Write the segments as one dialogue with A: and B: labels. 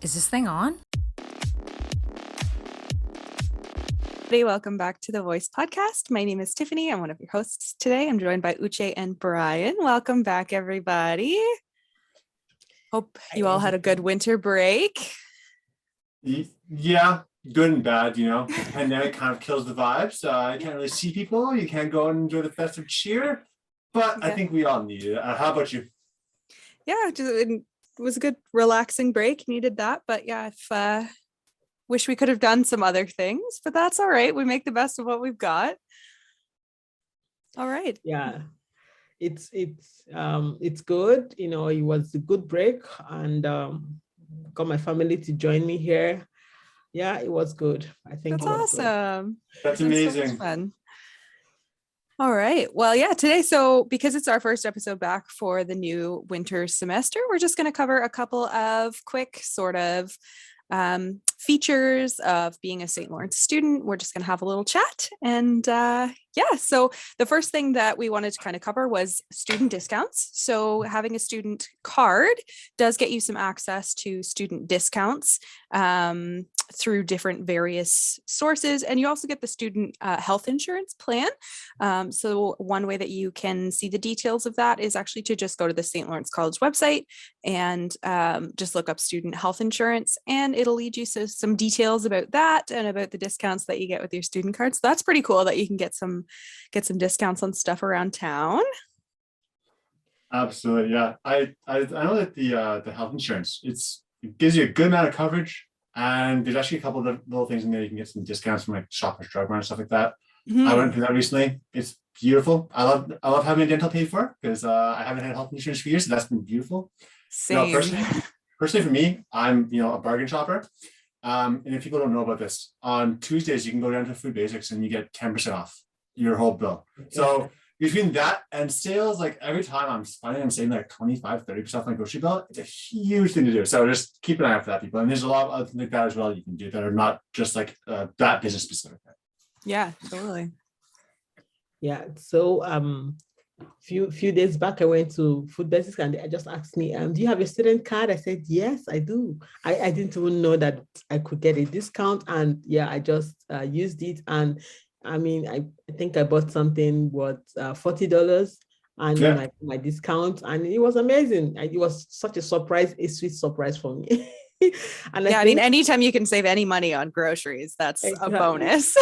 A: Is this thing on?
B: Hey, welcome back to the Voice Podcast. My name is Tiffany. I'm one of your hosts today. I'm joined by Uche and Brian. Welcome back, everybody. Hope you all had a good winter break.
C: Yeah, good and bad, The pandemic kind of kills the vibes. You can't really see people. You can't go and enjoy the festive cheer. But I think we all need it. How about you?
B: Yeah, it was a good relaxing break. Needed that. But yeah, wish we could have done some other things, but that's all right. We make the best of what we've got. All right.
D: Yeah, it's good. It was a good break, and got my family to join me here. Yeah, it was good. I think
B: that's awesome.
C: That's amazing.
B: So fun. All right. Well, yeah, today, so because it's our first episode back for the new winter semester, we're just going to cover a couple of quick sort of features of being a St. Lawrence student. We're just going to have a little chat. And so the first thing that we wanted to kind of cover was student discounts. So having a student card does get you some access to student discounts through different various sources. And you also get the student health insurance plan. So one way that you can see the details of that is actually to just go to the St.LawrenceCollege website and just look up student health insurance, and it'll lead you to some details about that and about the discounts that you get with your student card. So that's pretty cool that you can get some discounts on stuff around town.
C: Absolutely, yeah. I know that the health insurance, it gives you a good amount of coverage, and there's actually a couple of little things in there you can get some discounts from, like Shoppers Drug Mart and stuff like that. Mm-hmm. I went through that recently. It's beautiful. I love having a dental paid for because I haven't had health insurance for years, so that's been beautiful.
B: Same.
C: Personally for me, I'm a bargain shopper. And if people don't know about this, on Tuesdays you can go down to Food Basics and you get 10% off your whole bill. So between that and sales, like every time I'm saving like 25-30% off my grocery bill. It's a huge thing to do. So just keep an eye out for that, people. And there's a lot of other things like that as well you can do that are not just like that business specific.
B: Yeah, totally.
D: Yeah. So few days back I went to Food Basics and they just asked me, do you have a student card? I said, yes, I do. I didn't even know that I could get a discount, and I just used it. And I mean, I think I bought something worth $40 and my discount, and it was amazing. It was such a surprise, a sweet surprise for me.
B: And I mean, anytime you can save any money on groceries, that's exactly a bonus.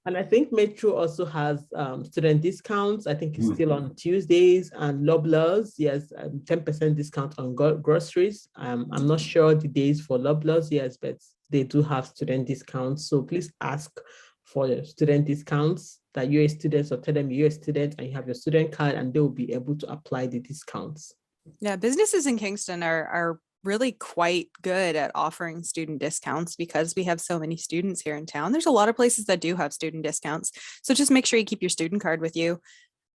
D: And I think Metro also has student discounts. I think it's still on Tuesdays, and Loblaws, yes, 10% discount on groceries. I'm not sure the days for Loblaws, yes, but they do have student discounts. So please ask for the student discounts that you're a student, or tell them you're a student and you have your student card, and they will be able to apply the discounts.
B: Yeah, businesses in Kingston are really quite good at offering student discounts because we have so many students here in town. There's a lot of places that do have student discounts. So just make sure you keep your student card with you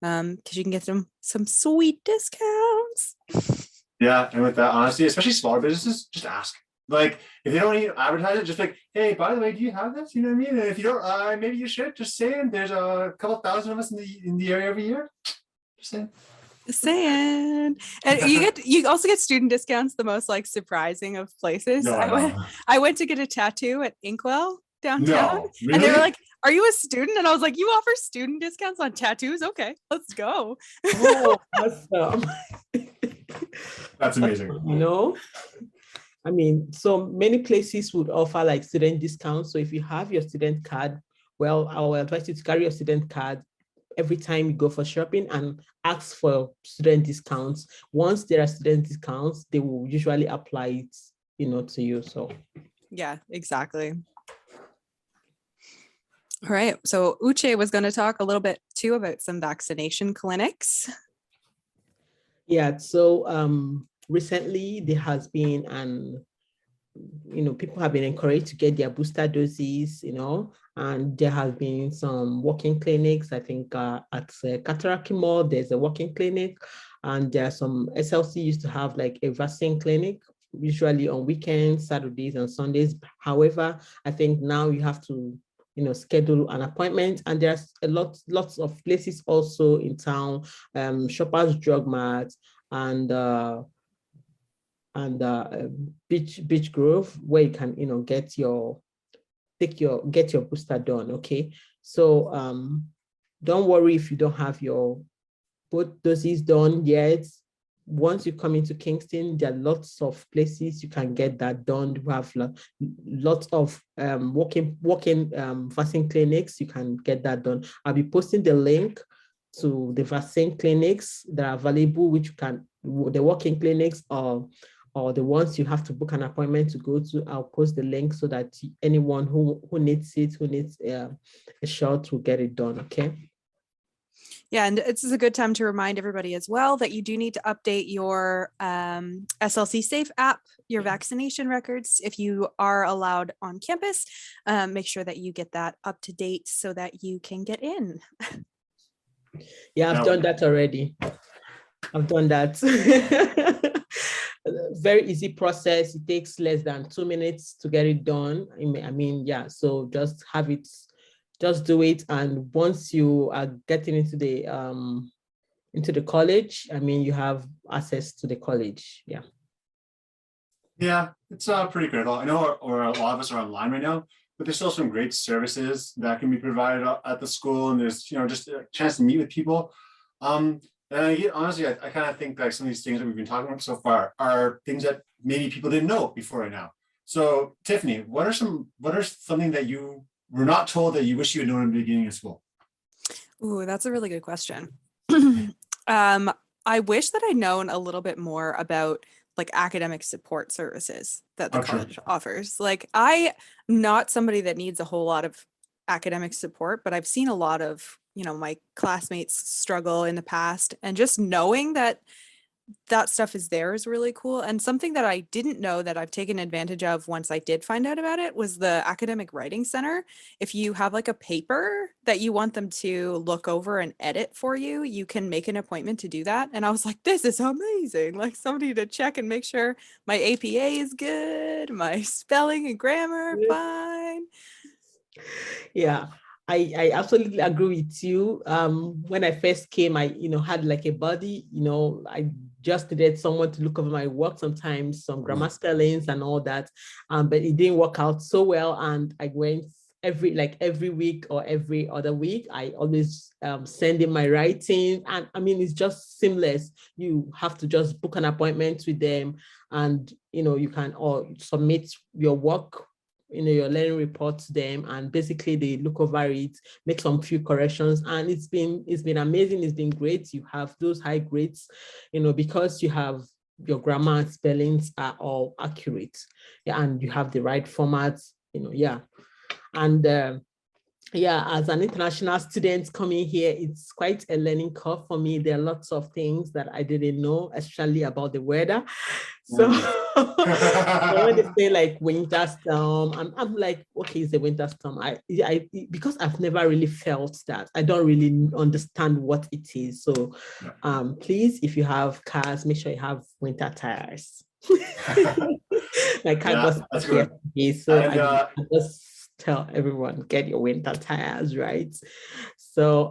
B: because you can get some sweet discounts.
C: Yeah, and with that, honestly, especially smaller businesses, just ask. Like, if they don't even advertise it, just like, hey, by the way, do you have this? You know what I mean? And if you don't, maybe you should. Just saying, there's a couple thousand of us in the area every year. Just saying.
B: And you also get student discounts, the most like surprising of places. I went to get a tattoo at Inkwell downtown.
C: No, really?
B: And they were like, are you a student? And I was like, you offer student discounts on tattoos? Okay, let's go.
D: Oh, awesome.
C: That's amazing.
D: I mean, so many places would offer like student discounts. So if you have your student card, well, I will advise you to carry your student card every time you go for shopping and ask for student discounts. Once there are student discounts, they will usually apply it, to you. So
B: yeah, exactly. All right. So Uche was going to talk a little bit too about some vaccination clinics.
D: Yeah. So recently there has been people have been encouraged to get their booster doses, and there has been some walking clinics. I think at Kataraki Mall, there's a walking clinic, and there are some SLC used to have like a vaccine clinic, usually on weekends, Saturdays and Sundays. However, I think now you have to, schedule an appointment, and there's lots of places also in town, Shoppers Drug Mart and and Beach Grove, where you can, get your booster done. Okay, so don't worry if you don't have your both doses done yet. Once you come into Kingston, there are lots of places you can get that done. We have lots of walk-in vaccine clinics. You can get that done. I'll be posting the link to the vaccine clinics that are available, which you can, the walk-in clinics or the ones you have to book an appointment to go to. I'll post the link so that anyone who needs it, who needs a shot, will get it done. Okay.
B: Yeah, and this is a good time to remind everybody as well that you do need to update your SLC Safe app, your vaccination records, if you are allowed on campus. Make sure that you get that up to date so that you can get in.
D: Yeah, I've done that already. I've done that. Very easy process. It takes less than 2 minutes to get it done. I mean, yeah, so just have it. Just do it, and once you are getting into the college, I mean, you have access to the college. Yeah.
C: Yeah, it's pretty critical. I know or a lot of us are online right now, but there's still some great services that can be provided at the school, and there's just a chance to meet with people. And honestly, I kind of think like some of these things that we've been talking about so far are things that maybe people didn't know before right now. So Tiffany, what are something that you were not told that you wish you had known in the beginning of school?
B: Ooh, that's a really good question. I wish that I'd known a little bit more about like academic support services that the college offers. Like, I'm not somebody that needs a whole lot of academic support, but I've seen a lot of, my classmates struggle in the past, and just knowing that stuff is there is really cool. And something that I didn't know that I've taken advantage of once I did find out about it was the academic writing center. If you have like a paper that you want them to look over and edit for you, you can make an appointment to do that. And I was like, this is amazing. Like, somebody to check and make sure my APA is good, my spelling and grammar fine.
D: Yeah. I absolutely agree with you. When I first came, I had like a buddy. I just needed someone to look over my work sometimes, some grammar spellings and all that. But it didn't work out so well, and I went every week or every other week. I always send in my writing, and I mean, it's just seamless. You have to just book an appointment with them, and you can submit your work, your learning report to them, and basically they look over it, make some few corrections, and it's been amazing. It's been great. You have those high grades, because you have your grammar and spellings are all accurate, and you have the right formats, yeah. And as an international student coming here, it's quite a learning curve for me. There are lots of things that I didn't know, especially about the weather. So when they say like winter storm, I'm like, okay, it's a winter storm. I because I've never really felt that. I don't really understand what it is. So please, if you have cars, make sure you have winter tires. My car got stuck yesterday, so I just tell everyone, get your winter tires, right? So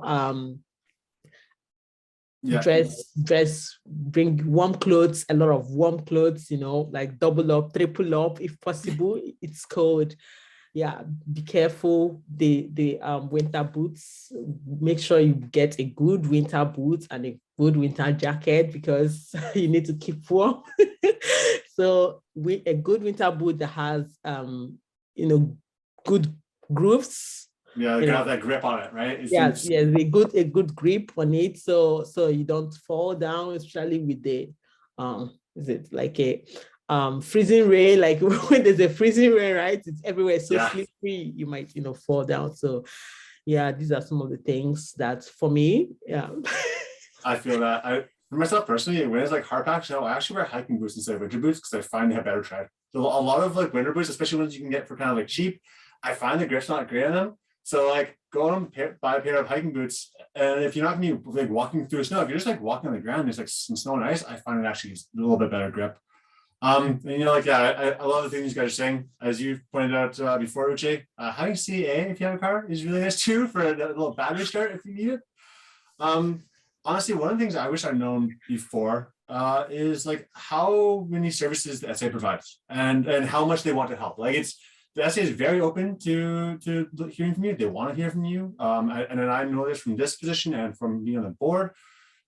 D: dress, bring warm clothes, a lot of warm clothes, like double up, triple up if possible. It's cold. Yeah, be careful. The winter boots, make sure you get a good winter boot and a good winter jacket, because you need to keep warm. So with a good winter boot that has good grooves.
C: Yeah, you have that grip on it, right?
D: Yes, a good grip on it, so you don't fall down, especially with the is it like a freezing rain, like when there's a freezing rain, right? It's everywhere so slippery, you might fall down. So yeah, these are some of the things that for me,
C: I feel that. For myself personally, when it's like hard packs, I actually wear hiking boots instead of winter boots, because I find they have better tread. So a lot of like winter boots, especially ones you can get for kind of like cheap, I find the grip's not great on them. So like, go on and buy a pair of hiking boots, and if you're not going to be like walking through snow, if you're just like walking on the ground, there's like some snow and ice, I find it actually a little bit better grip. And I love the things you guys are saying. As you pointed out before, Uche, having CA if you have a car is really nice too, for a little battery start if you need it. Honestly, one of the things I wish I'd known before, is like how many services the SA provides and how much they want to help. Like the SA is very open to hearing from you. They want to hear from you. And then I know this from this position and from being on the board.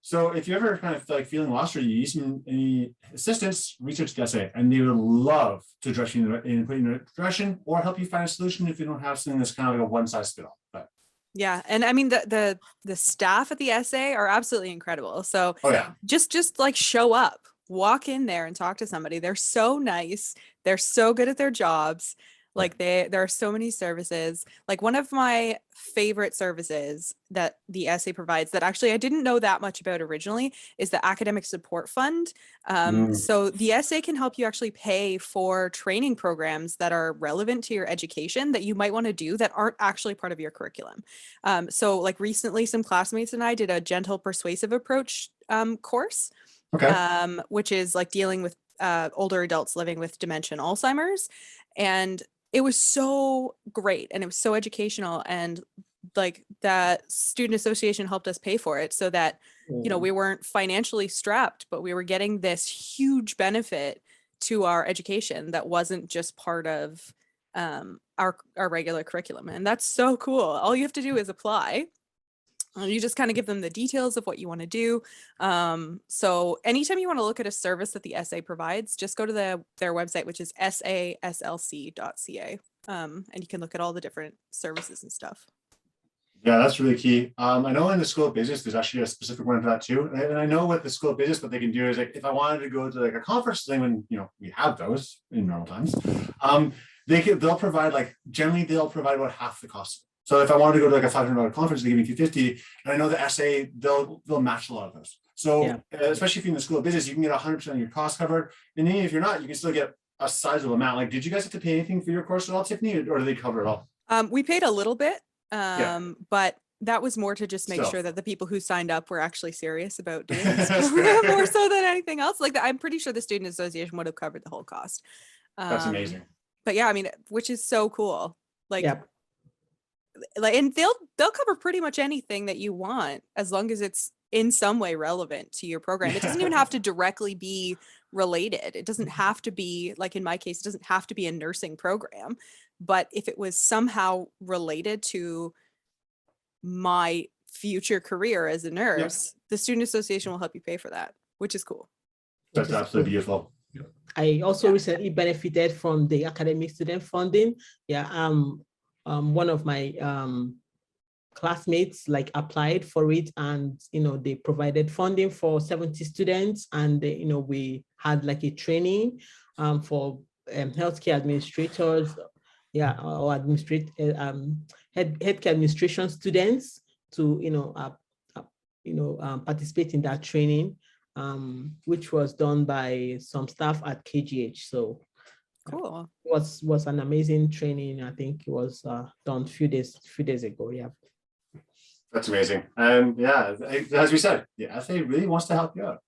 C: So if you're ever kind of like feeling lost or you need any assistance, research the SA, and they would love to direct you in put you in a direction or help you find a solution if you don't have something that's kind of like a one-size-fits-all. But
B: Yeah, and I mean the staff at the SA are absolutely incredible. So
C: oh yeah,
B: just like show up, walk in there and talk to somebody. They're so nice. They're so good at their jobs. Like there are so many services. Like one of my favorite services that the SA provides that actually I didn't know that much about originally is the Academic Support Fund. So the SA can help you actually pay for training programs that are relevant to your education that you might want to do that aren't actually part of your curriculum. So like recently some classmates and I did a gentle persuasive approach course,
C: okay,
B: which is like dealing with older adults living with dementia and Alzheimer's. And it was so great and it was so educational, and like that student association helped us pay for it so that we weren't financially strapped, but we were getting this huge benefit to our education that wasn't just part of our regular curriculum. And that's so cool. All you have to do is apply. You just kind of give them the details of what you want to do. So anytime you want to look at a service that the SA provides, just go to their website, which is saslc.ca. And you can look at all the different services and stuff.
C: yeah, that's really key. I know in the School of Business, there's actually a specific one for that too. And I know with the School of Business, what they can do is like, if I wanted to go to like a conference thing, when we have those in normal times, they'll provide generally they'll provide about half the cost. So if I wanted to go to like a $500 conference, they give me $250, and I know the SA they'll match a lot of those. So especially if you're in the School of Business, you can get 100% of your costs covered, and then if you're not, you can still get a sizable amount. Like, did you guys have to pay anything for your course at all, Tiffany, or do they cover it all?
B: We paid a little bit, but that was more to just make sure that the people who signed up were actually serious about doing this program more so than anything else. Like I'm pretty sure the Student Association would have covered the whole cost.
C: That's amazing.
B: But yeah, I mean, which is so cool. And they'll cover pretty much anything that you want as long as it's in some way relevant to your program. It doesn't even have to directly be related. It doesn't have to be, like in my case, it doesn't have to be a nursing program. But if it was somehow related to my future career as a nurse, the Student Association will help you pay for that, which is cool.
C: That's absolutely beautiful.
D: I also recently benefited from the academic student funding. One of my classmates applied for it, and they provided funding for 70 students, and we had a training for healthcare administrators, or healthcare administration students to participate in that training, which was done by some staff at KGH. So
B: cool.
D: Was an amazing training. I think it was done a few days ago. Yeah,
C: that's amazing. And as we said, the SA really wants to help you out.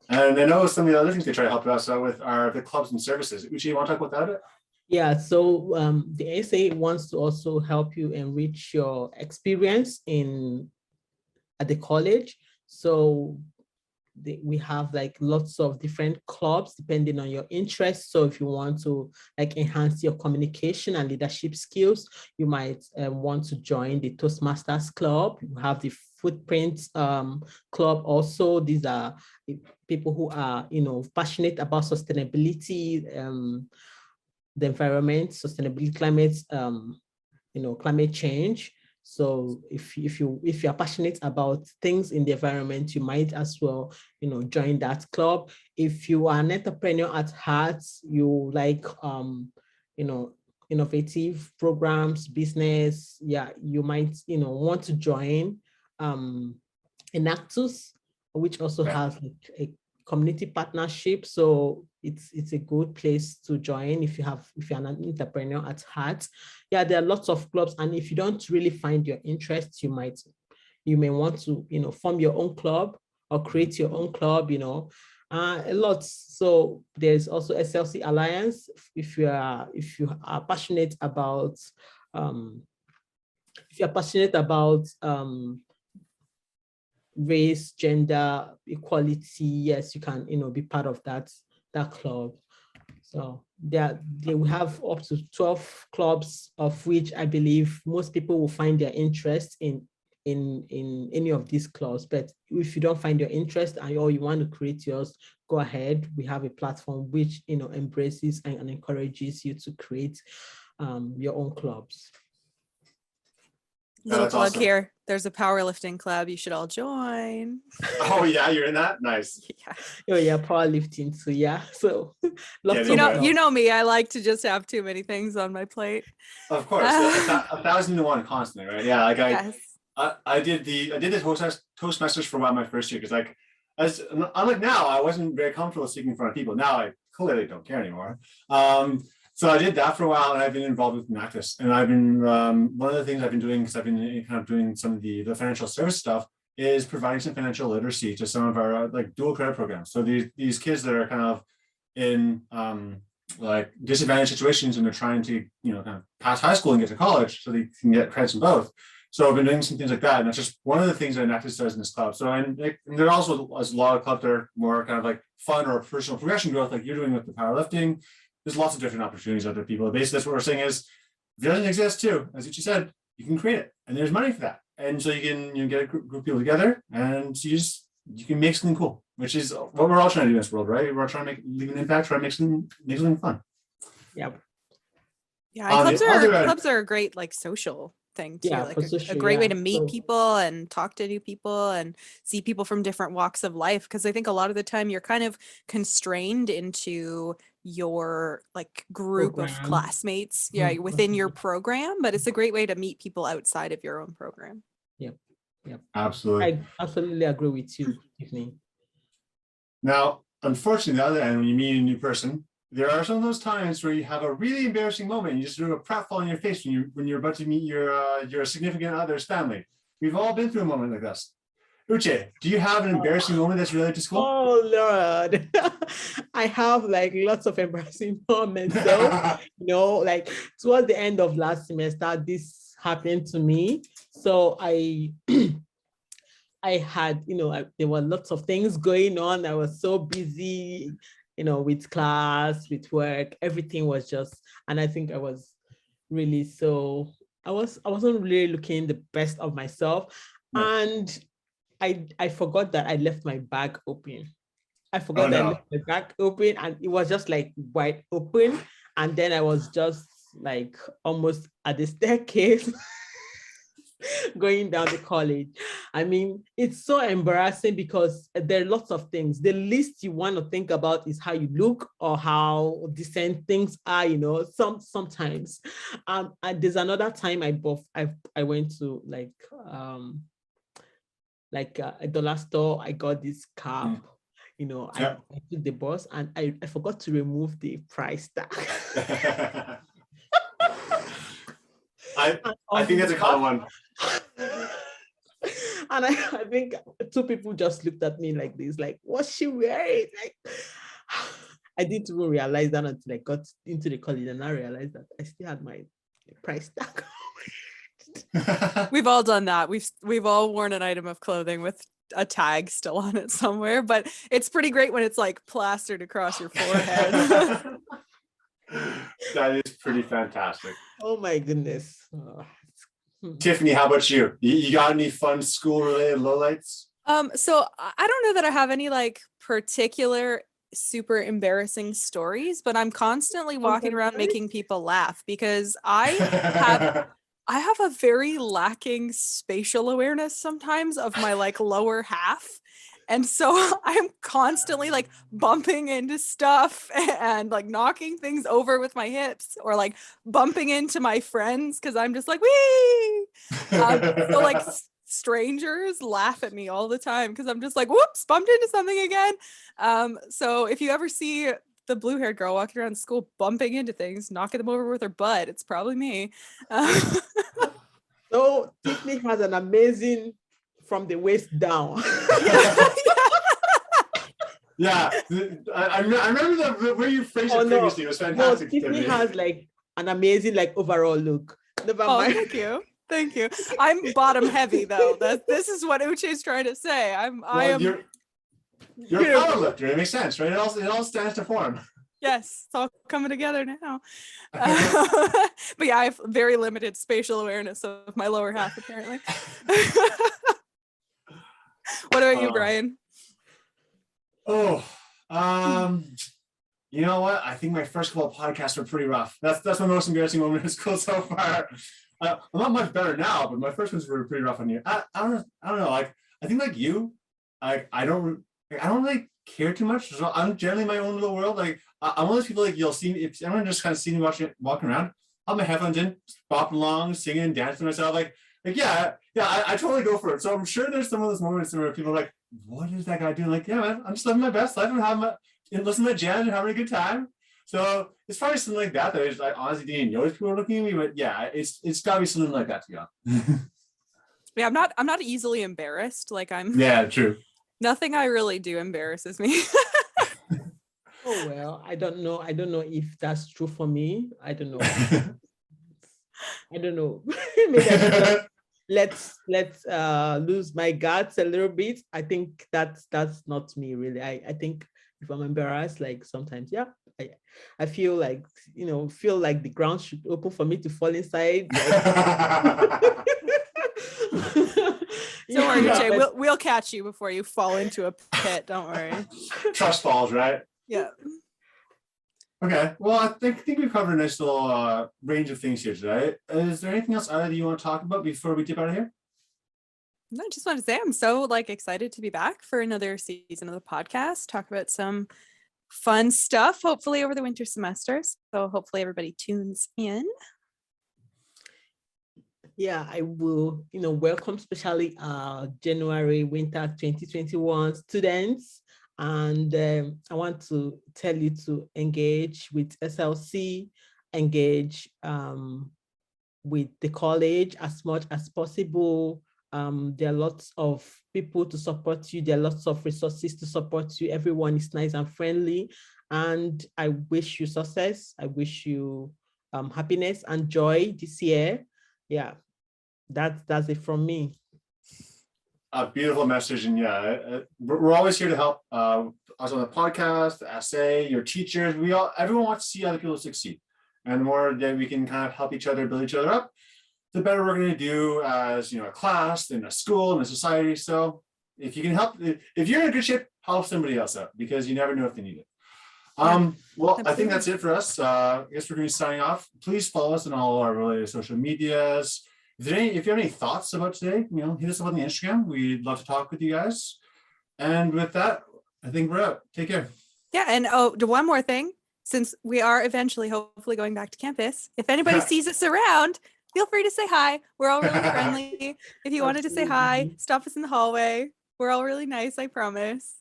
C: And I know some of the other things they try to help us out with are the clubs and services. Uchi, you want to talk about that?
D: Yeah, so the SA wants to also help you enrich your experience at the college. So we have lots of different clubs depending on your interests. So if you want to enhance your communication and leadership skills, you might want to join the Toastmasters Club. You have the Footprints Club also. These are people who are passionate about sustainability, the environment, sustainability, climate change. So if you're passionate about things in the environment, you might as well, join that club. If you are an entrepreneur at heart, you like, innovative programs, business, you might, want to join Enactus, which also has a community partnership. So it's a good place to join if you're an entrepreneur at heart. Yeah, there are lots of clubs, and if you don't really find your interests, you may want to form your own club or create your own club. A lot. So there's also SLC Alliance. If you are passionate about race, gender, equality, yes, you can, be part of that club. So they will have up to 12 clubs, of which I believe most people will find their interest in any of these clubs. But if you don't find your interest or you want to create yours, go ahead. We have a platform which embraces and encourages you to create your own clubs.
B: Little
C: That's
B: plug
C: awesome.
B: here. There's a powerlifting club. You should all join.
C: Oh yeah, you're in that? Nice.
B: Yeah.
D: Oh yeah, powerlifting too. Yeah. So lots
C: Yeah,
D: of
B: You know me. I like to just have too many things on my plate.
C: of course, a thousand to one constantly, right? Yeah, like
B: Yes.
C: I did the Toastmasters for a while my first year because unlike now, I wasn't very comfortable speaking in front of people. Now I clearly don't care anymore. So I did that for a while, and I've been involved with Nactus. And I've been one of the things I've been doing, because I've been kind of doing some of the financial service stuff, is providing some financial literacy to some of our like dual credit programs. So these kids that are kind of in like disadvantaged situations and they're trying to kind of pass high school and get to college, so they can get credits in both. So I've been doing some things like that, and that's just one of the things that Nactus does in this club. So and there also is a lot of clubs that are more kind of like fun or personal progression growth, like you're doing with the powerlifting. There's lots of different opportunities other people. Basically, that's what we're saying is, if it doesn't exist too, as you said, you can create it, and there's money for that. And so you can get a group of people together, and you can make something cool, which is what we're all trying to do in this world, right? We're trying to leave an impact, try to make something fun.
D: Yep.
B: Yeah, and clubs are a great like social thing too,
D: Yeah,
B: like
D: for
B: a
D: social,
B: great way
D: yeah.
B: to meet
D: So-
B: people and talk to new people and see people from different walks of life, because I think a lot of the time you're kind of constrained into your like group of
D: Program.
B: classmates
D: Mhm.
B: within your program, but it's a great way to meet people outside of your own program.
D: Yep.
C: Absolutely.
D: I absolutely agree with you, Tiffany.
C: Now, unfortunately, the other end, when you meet a new person, there are some of those times where you have a really embarrassing moment. You just do a pratfall in your face when you're about to meet your significant other's family. We've all been through a moment like this. Uche, do you have an embarrassing moment that's related to school?
D: Oh Lord, I have like lots of embarrassing moments. So like towards the end of last semester, this happened to me. So I had, there were lots of things going on. I was so busy, with class, with work, everything was just, and I think I was really I wasn't really looking the best of myself.
C: No.
D: And I forgot that I left my bag open. I forgot that I left my bag open, and it was just like wide open. And then I was just like almost at the staircase going down the college. I mean, it's so embarrassing because there are lots of things. The least you want to think about is how you look or how decent things are, sometimes. And there's another time I went to a dollar store. I got this cap. I took the bus and I forgot to remove the price tag.
C: I think that's a common one.
D: And I think two people just looked at me like this, like, what's she wearing? Like, I didn't even realize that until I got into the college, and I realized that I still had my price tag.
B: We've all done that. We've all worn an item of clothing with a tag still on it somewhere, but it's pretty great when it's like plastered across your forehead.
C: That is pretty fantastic.
D: Oh my goodness.
C: Tiffany, how about you? You got any fun school-related lowlights?
B: So I don't know that I have any like particular super embarrassing stories, but I'm constantly walking around making people laugh because I have a very lacking spatial awareness sometimes of my like lower half. And so I'm constantly like bumping into stuff and like knocking things over with my hips or like bumping into my friends because I'm just like, wee! So like strangers laugh at me all the time because I'm just like, whoops, bumped into something again. So if you ever see the blue-haired girl walking around school bumping into things, knocking them over with her butt, it's probably me.
D: So Tiffany has an amazing from the waist down.
C: Yeah, I remember the way you phrased it previously. It was fantastic.
D: No, Tiffany has like an amazing like overall look. Never mind.
B: Thank you. Thank you. I'm bottom heavy though. This is what Uche is trying to say. I am.
C: You're a power lifter. It makes sense, right? It all stands to form.
B: Yes, it's all coming together now. But yeah, I have very limited spatial awareness of my lower half, apparently. What about you, Brian?
C: Oh, you know what? I think my first couple of podcasts were pretty rough. That's my most embarrassing moment in school so far. I'm not much better now, but my first ones were pretty rough on you. I don't know. Like I think like you, I don't really care too much. So I'm generally in my own little world. Like I'm one of those people like you'll see me if everyone just kind of see me walking around. I'll have my headphones in, bopping along, singing, dancing to myself. Like yeah, I totally go for it. So I'm sure there's some of those moments where people are like, "What is that guy doing?" Like, yeah, man, I'm just living my best life and listening to jazz and having a good time. So it's probably something like that I honestly didn't notice people were looking at me, but yeah, it's gotta be something like that to be honest.
B: Yeah, I'm not easily embarrassed. Like
C: Yeah, true.
B: Nothing I really do embarrasses me.
D: Oh well, I don't know if that's true for me. I don't know. I don't know. Maybe let's lose my guts a little bit. I think that's not me really. I think if I'm embarrassed, like sometimes, yeah, I feel like the ground should open for me to fall inside.
B: Don't worry, Jay. We'll catch you before you fall into a pit. Don't worry.
C: Trust falls, right?
B: Yeah.
C: Okay. Well, I think we've covered a nice little range of things here today. Is there anything else that you want to talk about before we dip out of here?
B: No, I just want to say I'm so excited to be back for another season of the podcast. Talk about some fun stuff, hopefully over the winter semester. So hopefully everybody tunes in.
D: Yeah, I will, welcome especially January winter 2021 students. And I want to tell you to engage with SLC, engage with the college as much as possible. There are lots of people to support you. There are lots of resources to support you. Everyone is nice and friendly. And I wish you success. I wish you happiness and joy this year. Yeah, that's it from me.
C: A beautiful message, and yeah, we're always here to help us on the podcast, the essay, your teachers. Everyone wants to see other people succeed, and the more that we can kind of help each other, build each other up, the better we're going to do as a class, in a school, in a society. So if you can help, if you're in a good shape, help somebody else out because you never know if they need it. Well, absolutely. I think that's it for us. I guess we're going to be signing off. Please follow us on all our related social medias. If you have any thoughts about today, hit us up on the Instagram. We'd love to talk with you guys. And with that, I think we're out. Take care.
B: Yeah, and one more thing. Since we are eventually, hopefully, going back to campus, if anybody sees us around, feel free to say hi. We're all really friendly. If you wanted to say hi, stop us in the hallway. We're all really nice, I promise.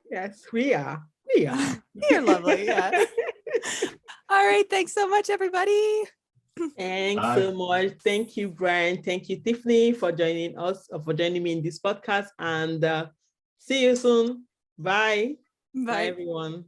D: Yes, we are.
B: You're lovely, yeah. All right, thanks so much, everybody.
D: Thanks so much. Thank you, Brian. Thank you, Tiffany, for joining me in this podcast. And see you soon. Bye.
B: Bye,
D: everyone.